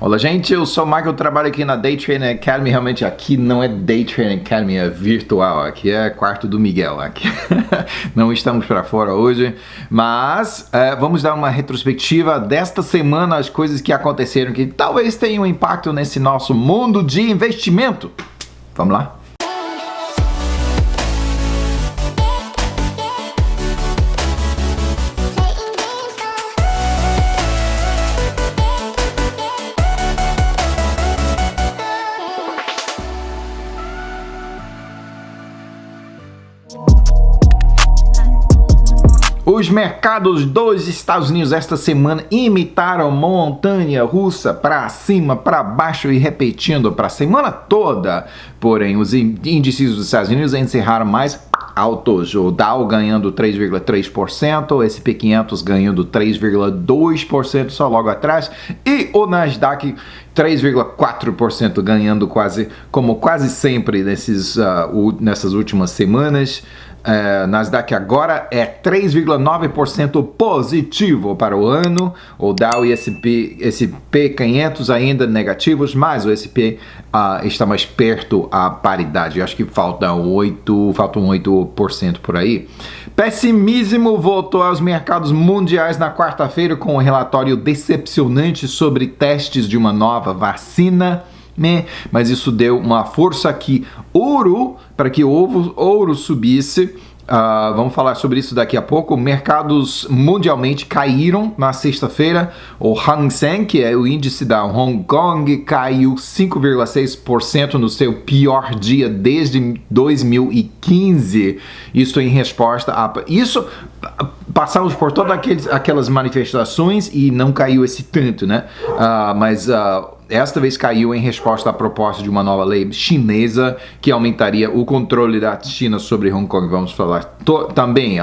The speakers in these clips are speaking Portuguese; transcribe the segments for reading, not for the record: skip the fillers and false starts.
Olá, gente, eu sou o Michael, trabalho aqui na Day Trading Academy. Realmente aqui não é Day Trading Academy, é virtual. Aqui é quarto do Miguel. Aqui não estamos para fora hoje, mas vamos dar uma retrospectiva desta semana, as coisas que aconteceram que talvez tenham impacto nesse nosso mundo de investimento. Vamos lá? Os mercados dos Estados Unidos esta semana imitaram montanha russa para cima, para baixo e repetindo para a semana toda. Porém, os índices dos Estados Unidos encerraram mais altos. O Dow ganhando 3,3%, o S&P 500 ganhando 3,2% só logo atrás e o Nasdaq 3,4% ganhando quase sempre nessas últimas semanas. Nasdaq agora é 3,9% positivo para o ano. O Dow e S&P 500 ainda negativos, mas o S&P está mais perto à paridade. Acho que faltam 8% por aí. Pessimismo voltou aos mercados mundiais na quarta-feira com um relatório decepcionante sobre testes de uma nova vacina. Mas isso deu uma força para que o ouro subisse. Vamos falar sobre isso daqui a pouco. Mercados mundialmente caíram na sexta-feira. O Hang Seng, que é o índice da Hong Kong, caiu 5,6% no seu pior dia desde 2015. Isso em resposta a... Passamos por todas aquelas manifestações e não caiu esse tanto, né? Mas esta vez caiu em resposta à proposta de uma nova lei chinesa que aumentaria o controle da China sobre Hong Kong. Vamos falar também,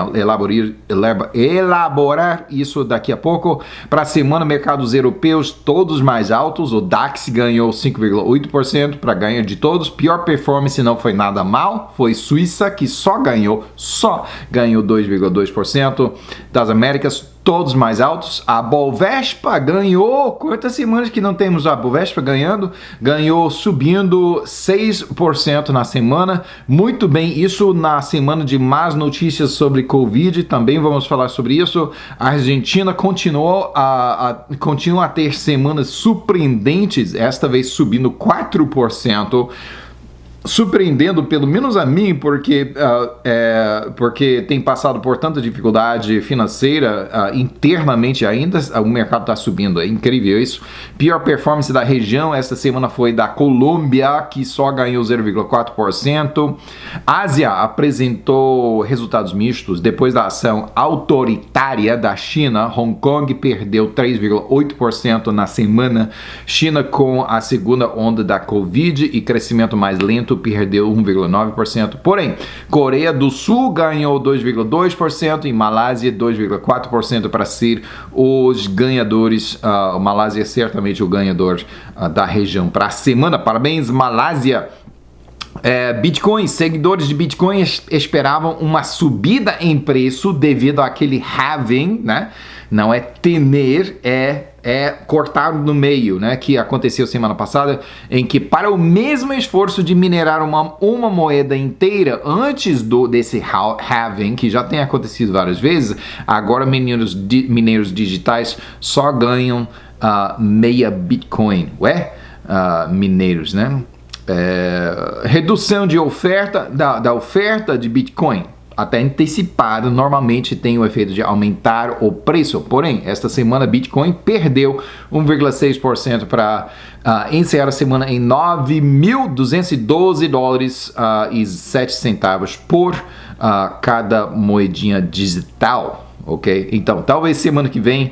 elaborar isso daqui a pouco. Para a semana, mercados europeus todos mais altos. O DAX ganhou 5,8% para ganhar de todos. Pior performance não foi nada mal, foi Suíça, que só ganhou 2,2%. Das Américas, todos mais altos. A Bovespa ganhou, quantas semanas que não temos a Bovespa ganhando? Ganhou subindo 6% na semana. Muito bem, isso na semana de más notícias sobre Covid, também vamos falar sobre isso. A Argentina continua a ter semanas surpreendentes, esta vez subindo 4%. Surpreendendo, pelo menos a mim, porque tem passado por tanta dificuldade financeira internamente ainda, o mercado está subindo, é incrível isso. Pior performance da região esta semana foi da Colômbia, que só ganhou 0,4%. Ásia apresentou resultados mistos depois da ação autoritária da China. Hong Kong perdeu 3,8% na semana. China, com a segunda onda da Covid e crescimento mais lento, perdeu 1,9%. Porém, Coreia do Sul ganhou 2,2% e Malásia 2,4% para ser os ganhadores. A Malásia é certamente o ganhador da região para a semana. Parabéns, Malásia! Bitcoin, seguidores de Bitcoin esperavam uma subida em preço devido àquele halving, né? Não é temer, é cortar no meio, né? Que aconteceu semana passada, em que para o mesmo esforço de minerar uma moeda inteira antes desse halving, que já tem acontecido várias vezes, agora mineiros digitais só ganham meia Bitcoin. Mineiros, né? Redução de oferta da oferta de Bitcoin, até antecipado, normalmente tem o efeito de aumentar o preço. Porém, esta semana Bitcoin perdeu 1,6% para encerrar a semana em $9.212,07 por cada moedinha digital, ok? Então, talvez semana que vem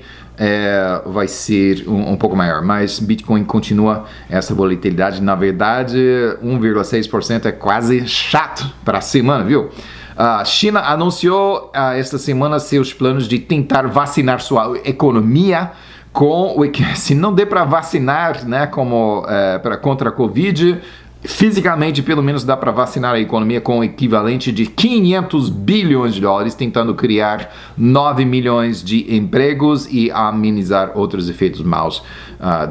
vai ser um pouco maior, mas Bitcoin continua essa volatilidade. Na verdade, 1,6% é quase chato para a semana, viu? A China anunciou esta semana seus planos de tentar vacinar sua economia com o que se não dê para vacinar, né, contra a Covid, Fisicamente, pelo menos dá para vacinar a economia com o equivalente de 500 bilhões de dólares, tentando criar 9 milhões de empregos e amenizar outros efeitos maus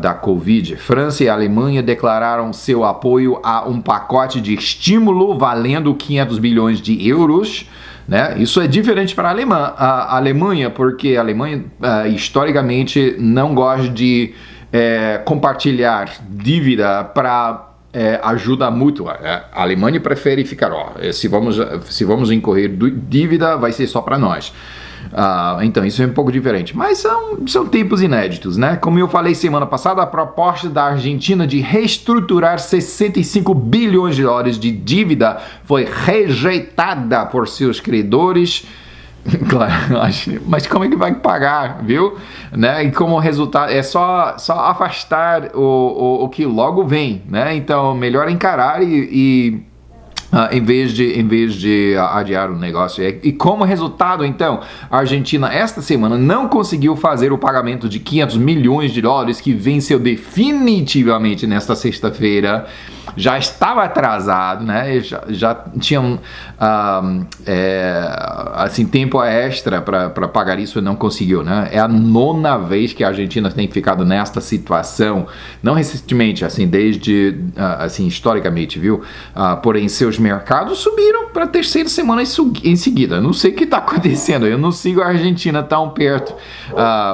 da Covid. França e Alemanha declararam seu apoio a um pacote de estímulo valendo 500 bilhões de euros. Né? Isso é diferente para a Alemanha, porque a Alemanha historicamente não gosta de compartilhar dívida para ajuda mútua. A Alemanha prefere ficar, se vamos incorrer dívida, vai ser só para nós. Então isso é um pouco diferente, mas são tempos inéditos, né? Como eu falei semana passada, a proposta da Argentina de reestruturar 65 bilhões de dólares de dívida foi rejeitada por seus credores. Claro, mas como é que vai pagar, viu? Né? E como resultado, é só afastar o que logo vem, né? Então, melhor encarar em vez de adiar o negócio. E como resultado, então, a Argentina esta semana não conseguiu fazer o pagamento de 500 milhões de dólares que venceu definitivamente nesta sexta-feira. Já estava atrasado, né? Já tinham assim, tempo extra para pagar isso e não conseguiu, né? É a 9ª vez que a Argentina tem ficado nesta situação, não recentemente, assim, desde assim, historicamente, viu? Porém, seus mercados subiram para a 3ª semana em seguida. Não sei o que está acontecendo, eu não sigo a Argentina tão perto,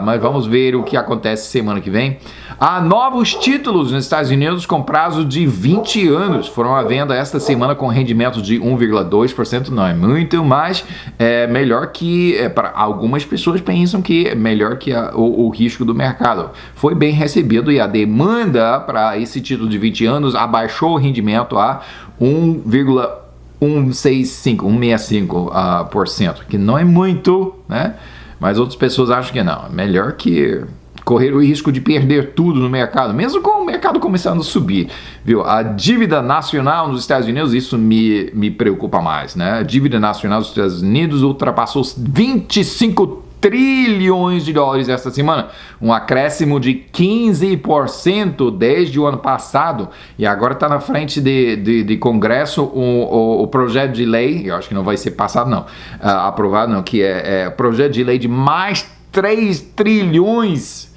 mas vamos ver o que acontece semana que vem. Há novos títulos nos Estados Unidos com prazo de 20 anos. Foram à venda esta semana com rendimento de 1,2%. Não é muito, mas é melhor que... para algumas pessoas pensam que é melhor que o risco do mercado. Foi bem recebido e a demanda para esse título de 20 anos abaixou o rendimento a 1,165%, que não é muito, né? Mas outras pessoas acham que não. É melhor que correr o risco de perder tudo no mercado, mesmo com o mercado começando a subir, viu? A dívida nacional nos Estados Unidos, isso me preocupa mais, né? A dívida nacional dos Estados Unidos ultrapassou 25 trilhões de dólares esta semana, um acréscimo de 15% desde o ano passado, e agora está na frente de Congresso o projeto de lei, eu acho que não vai ser passado não, aprovado não, que é projeto de lei de mais 3 trilhões.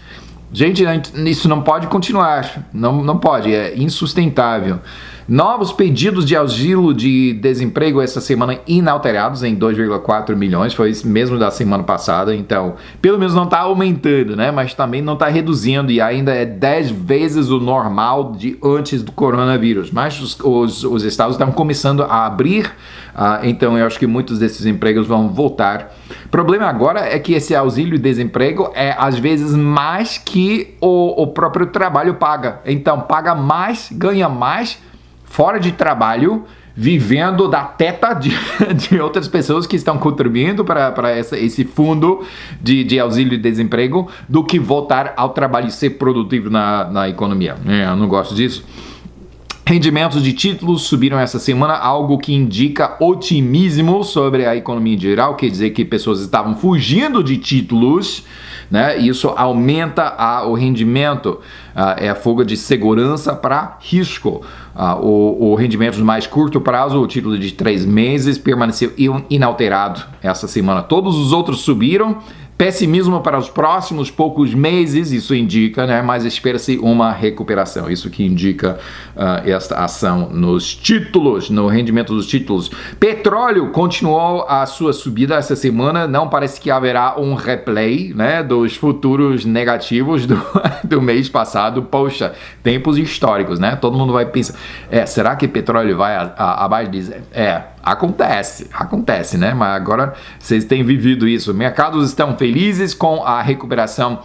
Gente, isso não pode continuar, não pode, é insustentável. Novos pedidos de auxílio de desemprego essa semana inalterados em 2,4 milhões, foi isso mesmo da semana passada, então pelo menos não está aumentando, né? Mas também não está reduzindo e ainda é 10 vezes o normal de antes do coronavírus, mas os estados estão começando a abrir, então eu acho que muitos desses empregos vão voltar. O problema agora é que esse auxílio de desemprego é às vezes mais que o próprio trabalho paga, então paga mais, ganha mais fora de trabalho, vivendo da teta de outras pessoas que estão contribuindo para esse fundo de auxílio de desemprego, do que voltar ao trabalho e ser produtivo na economia. Eu não gosto disso. Rendimentos de títulos subiram essa semana, algo que indica otimismo sobre a economia em geral, quer dizer que pessoas estavam fugindo de títulos, né? Isso aumenta o rendimento, é a fuga de segurança para risco. O rendimento de mais curto prazo, o título de 3 meses, permaneceu inalterado essa semana. Todos os outros subiram. Pessimismo para os próximos poucos meses, isso indica, né? Mas espera-se uma recuperação. Isso que indica esta ação nos títulos, no rendimento dos títulos. Petróleo continuou a sua subida essa semana. Não parece que haverá um replay, né, dos futuros negativos do mês passado. Poxa, tempos históricos, né? Todo mundo vai pensar, será que petróleo vai abaixo de... Acontece, né? Mas agora vocês têm vivido isso. Mercados estão felizes com a recuperação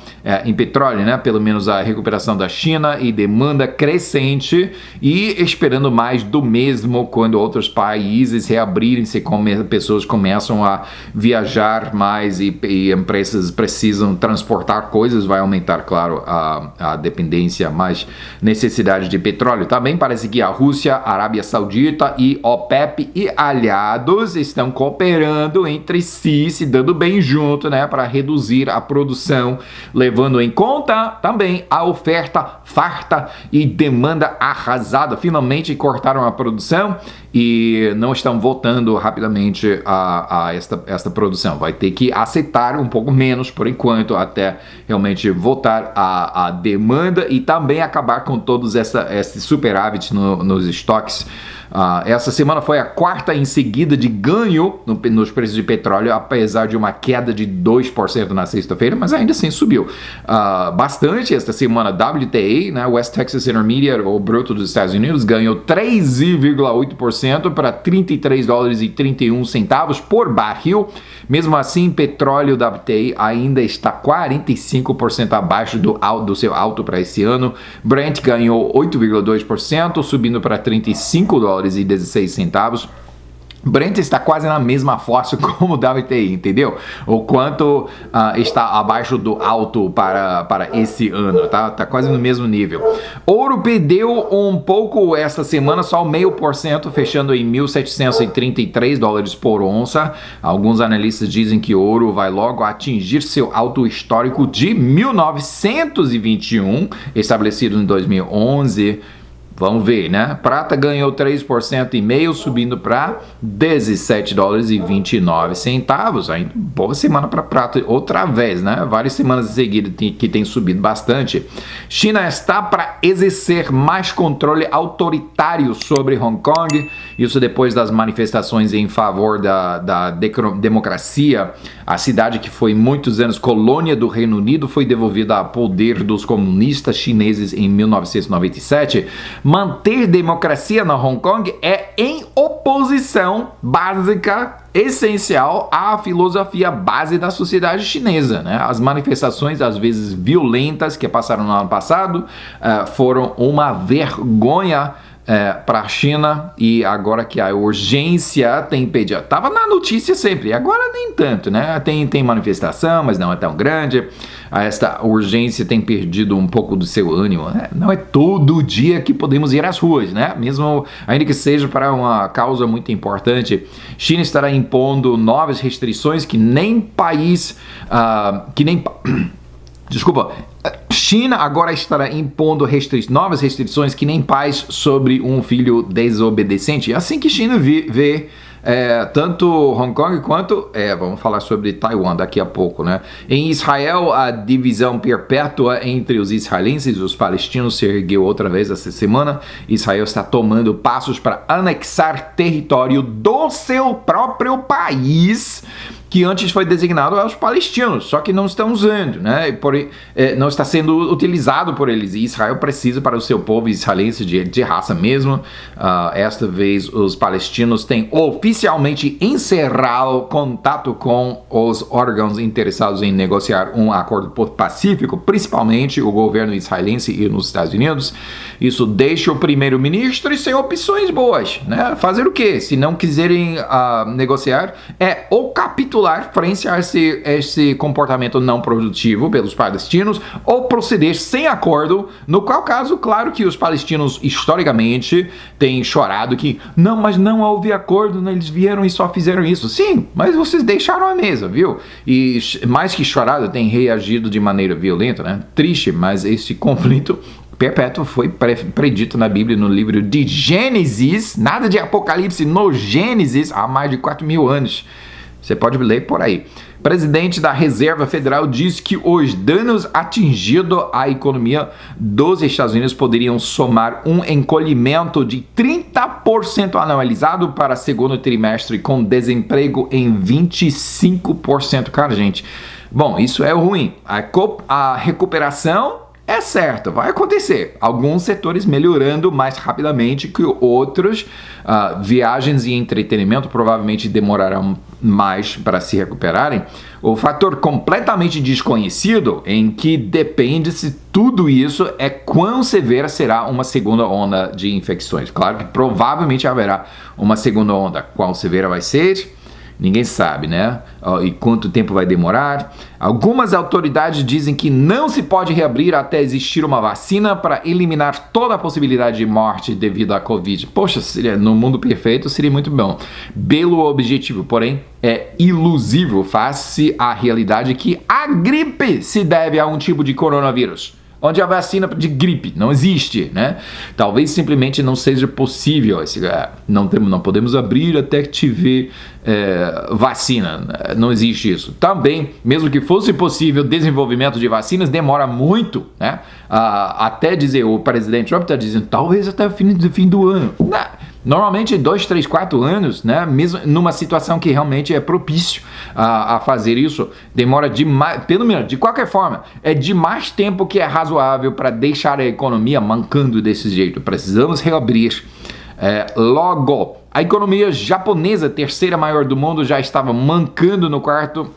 em petróleo, né? Pelo menos a recuperação da China e demanda crescente, e esperando mais do mesmo quando outros países reabrirem-se, pessoas começam a viajar mais e empresas precisam transportar coisas, vai aumentar, claro, a dependência, mais necessidade de petróleo. Também parece que a Rússia, a Arábia Saudita e OPEP e a aliados estão cooperando entre si, se dando bem junto, né, para reduzir a produção, levando em conta também a oferta farta e demanda arrasada. Finalmente cortaram a produção e não estão voltando rapidamente a esta produção. Vai ter que aceitar um pouco menos por enquanto, até realmente voltar a demanda e também acabar com todos esse superávit nos estoques. Essa semana foi a quarta em seguida de ganho nos preços de petróleo, apesar de uma queda de 2% na sexta-feira, mas ainda assim subiu bastante esta semana. WTI, né, West Texas Intermediate, ou bruto dos Estados Unidos, ganhou 3,8% para $30,31 por barril. Mesmo assim, petróleo WTI ainda está 45% abaixo do seu alto para esse ano. Brent ganhou 8,2%, subindo para $35,16. Brent está quase na mesma força como o WTI, entendeu? O quanto está abaixo do alto para esse ano, tá? Tá quase no mesmo nível. Ouro perdeu um pouco esta semana, só 0,5%, fechando em $1.733 por onça. Alguns analistas dizem que o ouro vai logo atingir seu alto histórico de 1921, estabelecido em 2011. Vamos ver, né? Prata ganhou 3,5%, subindo para $17,29. Ainda boa semana para prata outra vez, né? Várias semanas em seguida que tem subido bastante. China está para exercer mais controle autoritário sobre Hong Kong. Isso depois das manifestações em favor da democracia. A cidade que foi muitos anos colônia do Reino Unido foi devolvida ao poder dos comunistas chineses em 1997. Manter democracia na Hong Kong é em oposição básica, essencial à filosofia base da sociedade chinesa, né? As manifestações, às vezes violentas, que passaram no ano passado, foram uma vergonha para a China, e agora que a urgência tem pedido, estava na notícia sempre, agora nem tanto, né? Tem manifestação, mas não é tão grande. Esta urgência tem perdido um pouco do seu ânimo, né? Não é todo dia que podemos ir às ruas, né? Mesmo ainda que seja para uma causa muito importante. China estará impondo novas restrições que nem país, Desculpa, China agora estará impondo novas restrições que nem pais sobre um filho desobedecente. Assim que China vê tanto Hong Kong quanto, vamos falar sobre Taiwan daqui a pouco, né? Em Israel, a divisão perpétua entre os israelenses e os palestinos se ergueu outra vez essa semana. Israel está tomando passos para anexar território do seu próprio país, que antes foi designado aos palestinos, só que não estão usando, né? Não está sendo utilizado por eles, e Israel precisa para o seu povo israelense de raça mesmo. Esta vez os palestinos têm oficialmente encerrado contato com os órgãos interessados em negociar um acordo pacífico, principalmente o governo israelense e nos Estados Unidos. Isso deixa o primeiro-ministro sem opções boas, né? Fazer o quê? Se não quiserem negociar, ou capitular frente a esse comportamento não produtivo pelos palestinos, ou proceder sem acordo, no qual caso, claro que os palestinos historicamente têm chorado que mas não houve acordo, né? Eles vieram e só fizeram isso. Sim, mas vocês deixaram a mesa, viu? E mais que chorado, têm reagido de maneira violenta, né? Triste, mas esse conflito perpétuo foi predito na Bíblia, no livro de Gênesis, nada de Apocalipse, no Gênesis, há mais de 4.000 anos. Você pode ler por aí. O presidente da Reserva Federal diz que os danos atingidos à economia dos Estados Unidos poderiam somar um encolhimento de 30% anualizado para segundo trimestre, com desemprego em 25%. Cara, gente, bom, isso é ruim. A recuperação é certo, vai acontecer. Alguns setores melhorando mais rapidamente que outros. Viagens e entretenimento provavelmente demorarão mais para se recuperarem. O fator completamente desconhecido em que depende se tudo isso é quão severa será uma segunda onda de infecções. Claro que provavelmente haverá uma segunda onda. Qual severa vai ser? Ninguém sabe, né? E quanto tempo vai demorar. Algumas autoridades dizem que não se pode reabrir até existir uma vacina para eliminar toda a possibilidade de morte devido à Covid. Poxa, no mundo perfeito seria muito bom. Belo objetivo, porém é ilusível face à realidade que a gripe se deve a um tipo de coronavírus, onde a vacina de gripe não existe, né? Talvez simplesmente não seja possível. Não podemos abrir até que tiver vacina. Não existe isso. Também, mesmo que fosse possível, o desenvolvimento de vacinas demora muito, né? Até dizer, o presidente Trump está dizendo, talvez até o fim do ano. Normalmente 2, 3, 4 anos, né? Mesmo numa situação que realmente é propício a fazer isso, demora demais, pelo menos, de qualquer forma, é de mais tempo que é razoável para deixar a economia mancando desse jeito. Precisamos reabrir logo. A economia japonesa, terceira maior do mundo, já estava mancando no quarto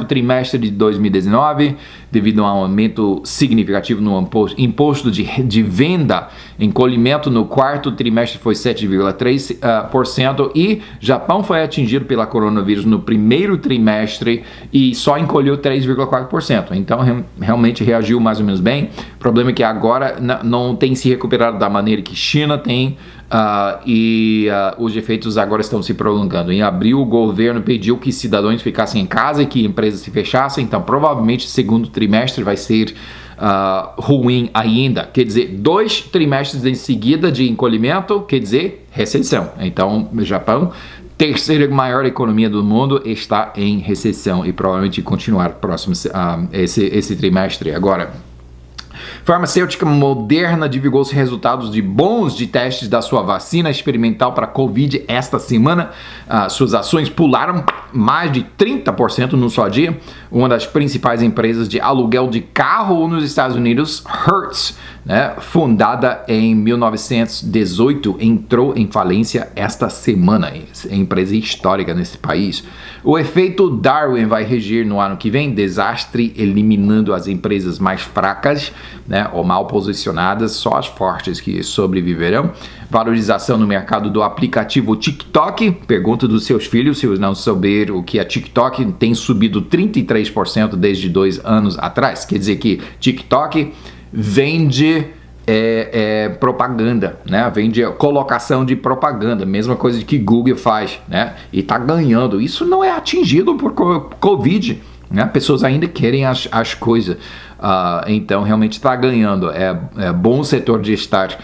trimestre de 2019, devido a um aumento significativo no imposto de venda. Encolhimento no quarto trimestre foi 7,3%, e Japão foi atingido pela coronavírus no primeiro trimestre e só encolheu 3,4%. Então realmente reagiu mais ou menos bem. O problema é que agora não tem se recuperado da maneira que China tem, os efeitos agora estão se prolongando. Em abril, o governo pediu que cidadãos ficassem em casa e que empresas se fechassem, então provavelmente o segundo trimestre vai ser ruim ainda. Quer dizer, 2 trimestres em seguida de encolhimento, quer dizer recessão. Então, o Japão, terceira maior economia do mundo, está em recessão e provavelmente continuar próximo esse trimestre. Agora, farmacêutica Moderna divulgou os resultados bons de testes da sua vacina experimental para Covid esta semana. Suas ações pularam mais de 30% no só dia. Uma das principais empresas de aluguel de carro nos Estados Unidos, Hertz, né, fundada em 1918, entrou em falência esta semana. É empresa histórica nesse país. O efeito Darwin vai regir no ano que vem, desastre eliminando as empresas mais fracas, né, ou mal posicionadas, só as fortes que sobreviverão. Valorização no mercado do aplicativo TikTok. Pergunta dos seus filhos, se eles não souber o que é TikTok, tem subido 33% desde 2 anos atrás. Quer dizer que TikTok vende propaganda, né? Vende colocação de propaganda, mesma coisa que Google faz, né? E tá ganhando. Isso não é atingido por Covid, né? Pessoas ainda querem as coisas. Então realmente está ganhando. É bom o setor de estar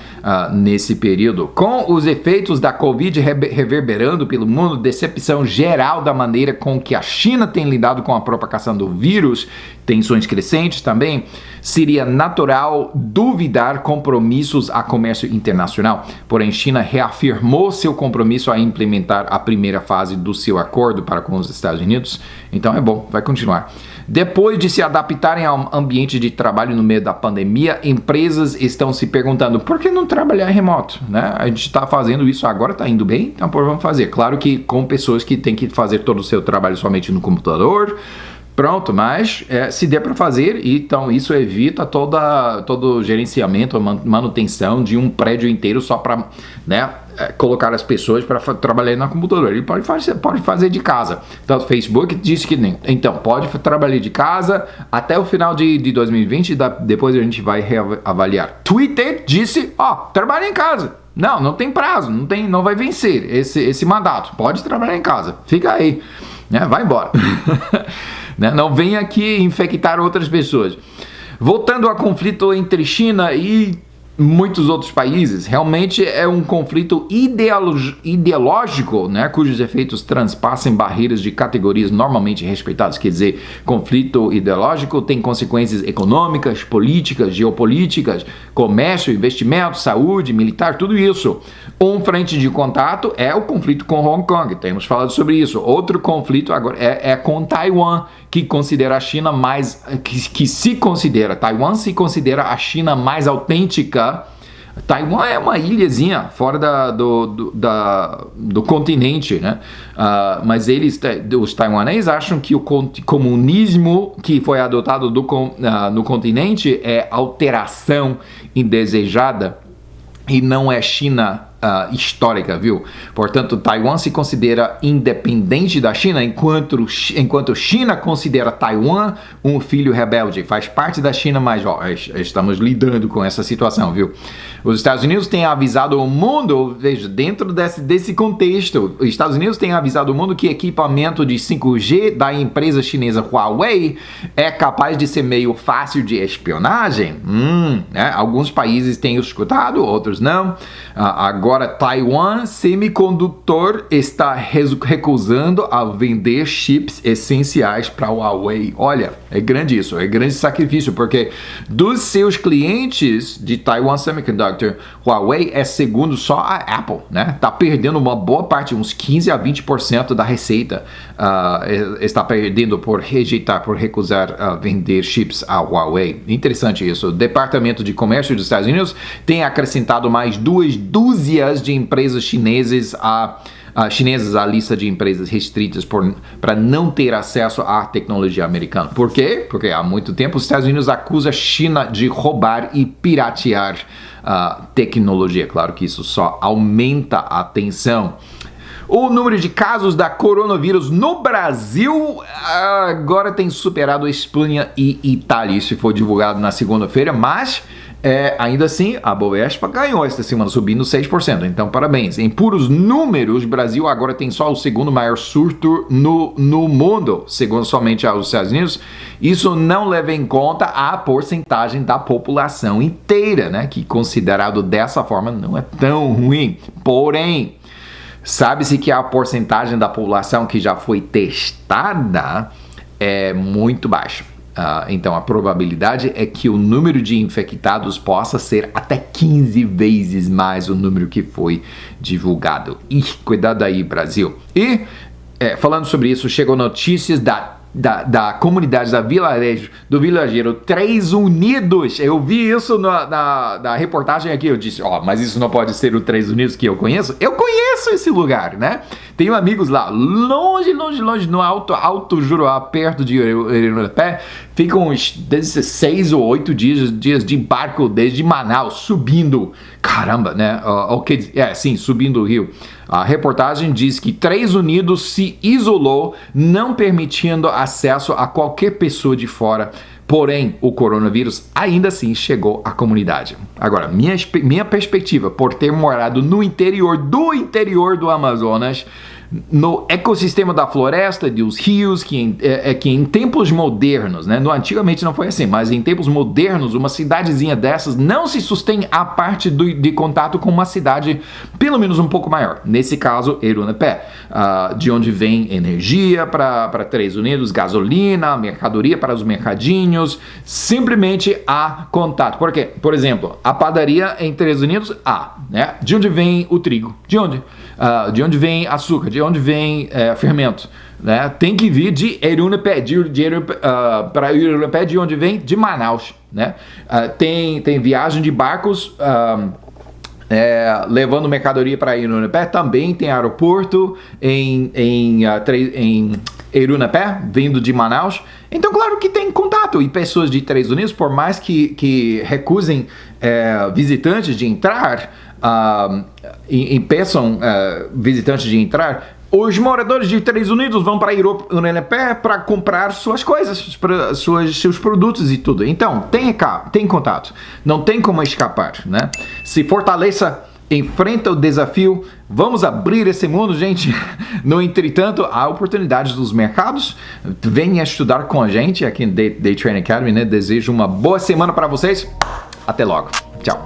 nesse período. Com os efeitos da Covid reverberando pelo mundo, decepção geral da maneira com que a China tem lidado com a propagação do vírus, tensões crescentes também, seria natural duvidar compromissos a comércio internacional. Porém, China reafirmou seu compromisso a implementar a primeira fase do seu acordo para com os Estados Unidos. Então é bom, vai continuar. Depois de se adaptarem ao ambiente de trabalho no meio da pandemia, empresas estão se perguntando por que não trabalhar remoto, né? A gente está fazendo isso agora, está indo bem, então vamos fazer. Claro que com pessoas que têm que fazer todo o seu trabalho somente no computador, pronto, mas se der para fazer, então isso evita todo o gerenciamento, manutenção de um prédio inteiro só para, né, colocar as pessoas para trabalhar no computador. Ele pode fazer de casa. Então, o Facebook disse que nem. Então, pode trabalhar de casa até o final de 2020, depois a gente vai reavaliar. Twitter disse, trabalha em casa. Não tem prazo, não vai vencer esse mandato. Pode trabalhar em casa. Fica aí, né? Vai embora. Não venha aqui infectar outras pessoas. Voltando ao conflito entre China e muitos outros países, realmente é um conflito ideológico, né, cujos efeitos transpassam barreiras de categorias normalmente respeitadas. Quer dizer, conflito ideológico tem consequências econômicas, políticas, geopolíticas, comércio, investimento, saúde, militar, tudo isso. Um frente de contato é o conflito com Hong Kong, temos falado sobre isso. Outro conflito agora é com Taiwan, que considera a China mais, Taiwan se considera a China mais autêntica. Taiwan é uma ilhazinha fora do continente, né? Mas os taiwaneses acham que o comunismo que foi adotado no continente é alteração indesejada e não é China histórica, viu? Portanto, Taiwan se considera independente da China, enquanto China considera Taiwan um filho rebelde. Faz parte da China, mas estamos lidando com essa situação, viu? Os Estados Unidos têm avisado o mundo, veja, dentro desse contexto, os Estados Unidos têm avisado o mundo que equipamento de 5G da empresa chinesa Huawei é capaz de ser meio fácil de espionagem. Né? Alguns países têm escutado, outros não. Agora, Taiwan Semiconductor está recusando a vender chips essenciais para Huawei. Olha, é grande isso, é grande sacrifício, porque dos seus clientes de Taiwan Semiconductor, Huawei é segundo só a Apple, né? Tá perdendo uma boa parte, uns 15 a 20% da receita, está perdendo por recusar vender chips à Huawei. Interessante isso. O Departamento de Comércio dos Estados Unidos tem acrescentado mais 2 dúzias de empresas chinesas à lista de empresas restritas para não ter acesso à tecnologia americana. Por quê? Porque há muito tempo os Estados Unidos acusam a China de roubar e piratear tecnologia. Claro que isso só aumenta a tensão. O número de casos da coronavírus no Brasil agora tem superado a Espanha e Itália. Isso foi divulgado na segunda-feira, mas ainda assim a Bovespa ganhou esta semana, subindo 6%. Então, parabéns. Em puros números, o Brasil agora tem só o segundo maior surto no mundo, segundo somente os Estados Unidos. Isso não leva em conta a porcentagem da população inteira, né? Que considerado dessa forma não é tão ruim. Porém, sabe-se que a porcentagem da população que já foi testada é muito baixa. Então, a probabilidade é que o número de infectados possa ser até 15 vezes mais o número que foi divulgado. Cuidado aí, Brasil. E, falando sobre isso, chegou notícias da comunidade do vilarejo 3 Unidos. Eu vi isso na reportagem aqui. Eu disse, mas isso não pode ser o 3 Unidos que eu conheço? Eu conheço esse lugar, né? Tenho amigos lá, longe, no Alto Juruá, perto de Irunepé. Ficam uns 6 ou 8 dias de barco desde Manaus, subindo. Caramba, né? Subindo o rio. A reportagem diz que 3 Unidos se isolou, não permitindo acesso a qualquer pessoa de fora. Porém, o coronavírus ainda assim chegou à comunidade. Agora, minha perspectiva, por ter morado no interior do Amazonas, no ecossistema da floresta, dos rios, que em tempos modernos, né? Antigamente não foi assim, mas em tempos modernos, uma cidadezinha dessas não se sustém a parte de contato com uma cidade pelo menos um pouco maior. Nesse caso, Irunepé, de onde vem energia para 3 Unidos, gasolina, mercadoria para os mercadinhos, simplesmente há contato. Por quê? Por exemplo, a padaria em 3 Unidos, né? De onde vem o trigo? De onde? De onde vem açúcar? De onde vem fermento? Né? Tem que vir de Irunepé, para Irunepé, de onde vem? De Manaus. Né? Tem viagem de barcos levando mercadoria para Irunepé, também tem aeroporto em Irunepé, vindo de Manaus. Então, claro que tem contato. E pessoas de 3 Unidos, por mais que recusem visitantes de entrar, impeçam visitantes de entrar, os moradores de 3 Unidos vão para Irunepé para comprar suas coisas, seus produtos e tudo. Então, tem contato. Não tem como escapar, né? Se fortaleça, enfrenta o desafio. Vamos abrir esse mundo, gente. No entretanto, há oportunidades dos mercados. Venha estudar com a gente aqui no Day Training Academy, né? Desejo uma boa semana para vocês. Até logo. Tchau.